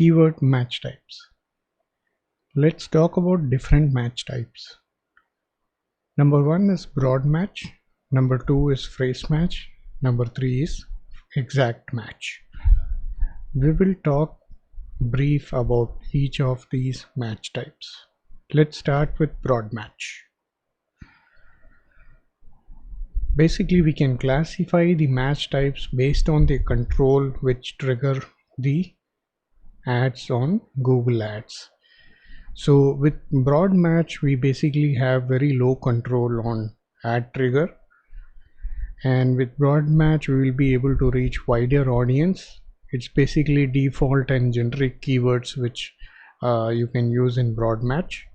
Keyword match types. Let's talk about different match types. Number 1 is broad match, number 2 is phrase match, number 3 is exact match. We will talk brief about each of these match types. Let's start with broad match. Basically, we can classify the match types based on the control which trigger the ads on Google Ads. So with broad match, we basically have very low control on ad trigger, and with broad match we will be able to reach wider audience. It's basically default and generic keywords which you can use in broad match.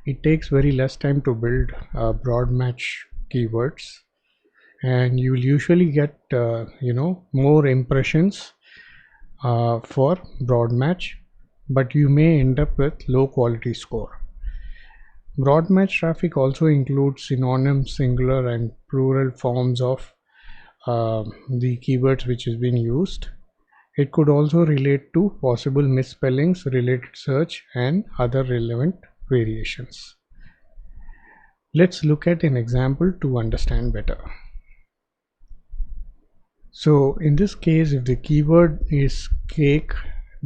It takes very less time to build broad match keywords, and you will usually get more impressions for broad match, but you may end up with low quality score. Broad match traffic also includes synonym, singular and plural forms of the keywords which is being used. It could also relate to possible misspellings, related search and other relevant variations. Let's look at an example to understand better. So in this case, if the keyword is cake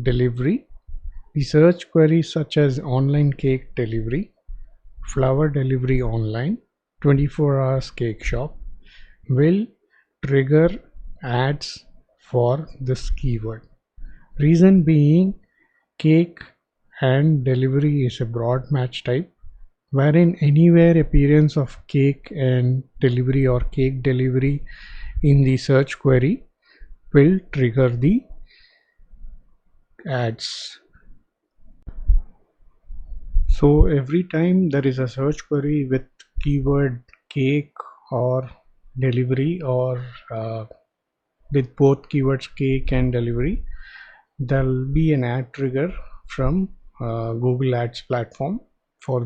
delivery, the search queries such as online cake delivery, flower delivery online, 24 hours cake shop will trigger ads for this keyword. Reason being, cake and delivery is a broad match type, wherein anywhere appearance of cake and delivery or cake delivery in the search query will trigger the ads. So every time there is a search query with keyword cake or delivery, or with both keywords cake and delivery, there will be an ad trigger from Google Ads platform for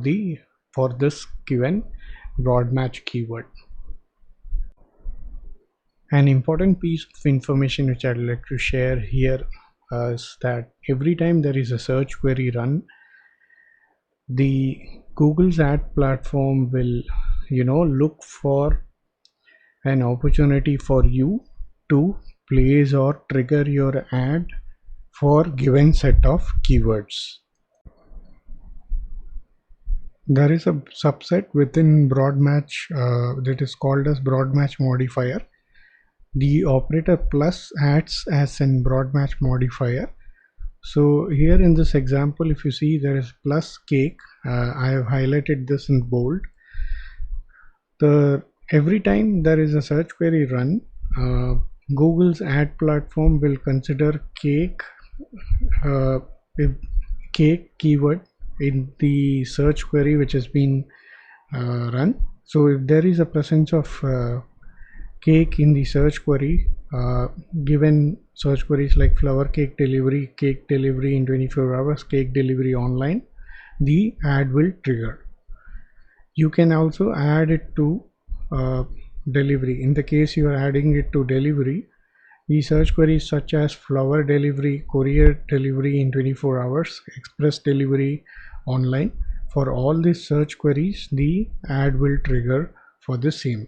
this given broad match keyword. An important piece of information which I'd like to share here is that every time there is a search query run, the Google's ad platform will look for an opportunity for you to place or trigger your ad for given set of keywords. There is a subset within broad match that is called as broad match modifier. The operator plus acts as an broad match modifier. So here in this example, if you see, there is plus cake. I have highlighted this in bold. Every time there is a search query run, Google's ad platform will consider cake keyword in the search query which has been run. So if there is a presence of cake in the search query, given search queries like flower cake delivery in 24 hours, cake delivery online, the ad will trigger. You can also add it to delivery. In the case you are adding it to delivery, the search queries such as flower delivery, courier delivery in 24 hours, express delivery online, for all these search queries the ad will trigger for the same.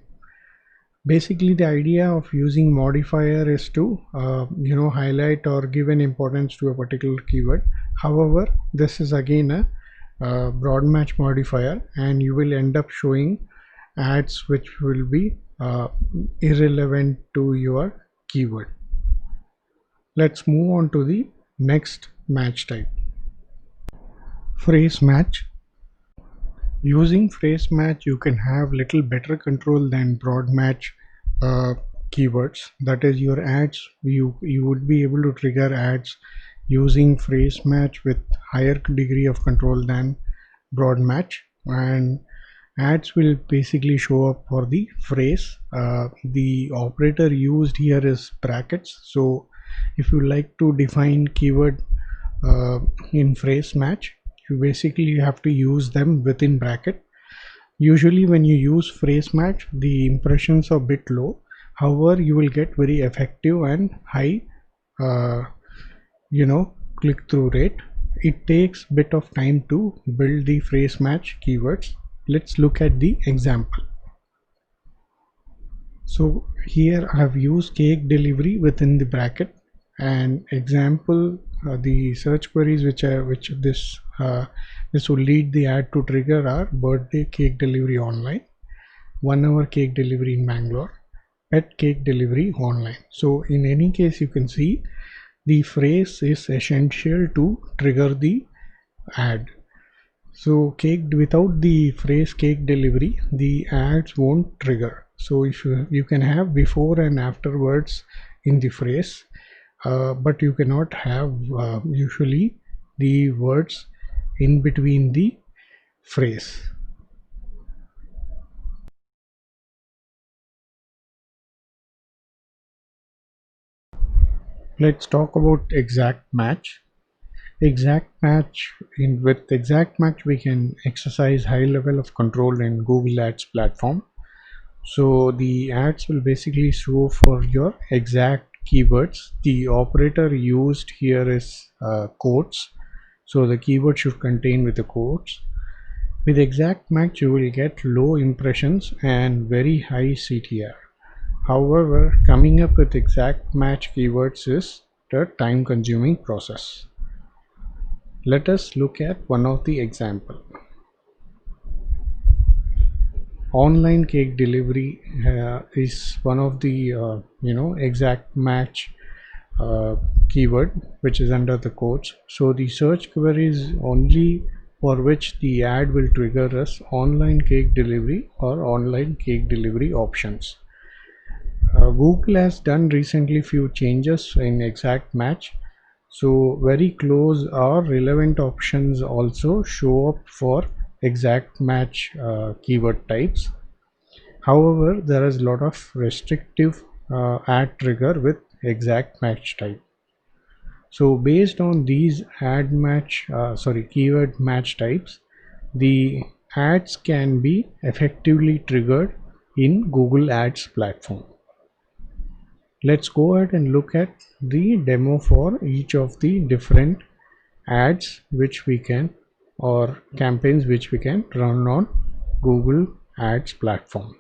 Basically, the idea of using modifier is to highlight or give an importance to a particular keyword. However, this is again a broad match modifier, and you will end up showing ads which will be irrelevant to your keyword. Let's move on to the next match type, phrase match. Using phrase match, you can have little better control than broad match keywords. That is, your ads, you would be able to trigger ads using phrase match with higher degree of control than broad match, and ads will basically show up for the phrase. The operator used here is brackets. So if you like to define keyword in phrase match, you basically have to use them within bracket. Usually when you use phrase match, the impressions are a bit low. However, you will get very effective and high click-through rate. It takes a bit of time to build the phrase match keywords. Let's look at the example. So here I have used cake delivery within the bracket, and example the search queries which this will lead the ad to trigger are birthday cake delivery online, 1 hour cake delivery in Bangalore, pet cake delivery online. So in any case, you can see the phrase is essential to trigger the ad. So cake, without the phrase cake delivery, the ads won't trigger. So if you can have before and after words in the phrase, but you cannot have usually the words in between the phrase. Let's talk about exact match. With exact match we can exercise high level of control in Google Ads platform. So the ads will basically show for your exact keywords. The operator used here is quotes, so the keyword should contain with the quotes. With exact match you will get low impressions and very high CTR. However, coming up with exact match keywords is the time consuming process. Let us look at one of the example. Online cake delivery is one of the exact match uh, keyword which is under the quotes. So the search query is only for which the ad will trigger us online cake delivery or online cake delivery options. Google has done recently few changes in exact match, so very close or relevant options also show up for exact match keyword types. However, there is a lot of restrictive ad trigger with exact match type. So based on these keyword match types, the ads can be effectively triggered in Google Ads platform. Let's go ahead and look at the demo for each of the different ads which we can, or campaigns which we can run on Google Ads platform.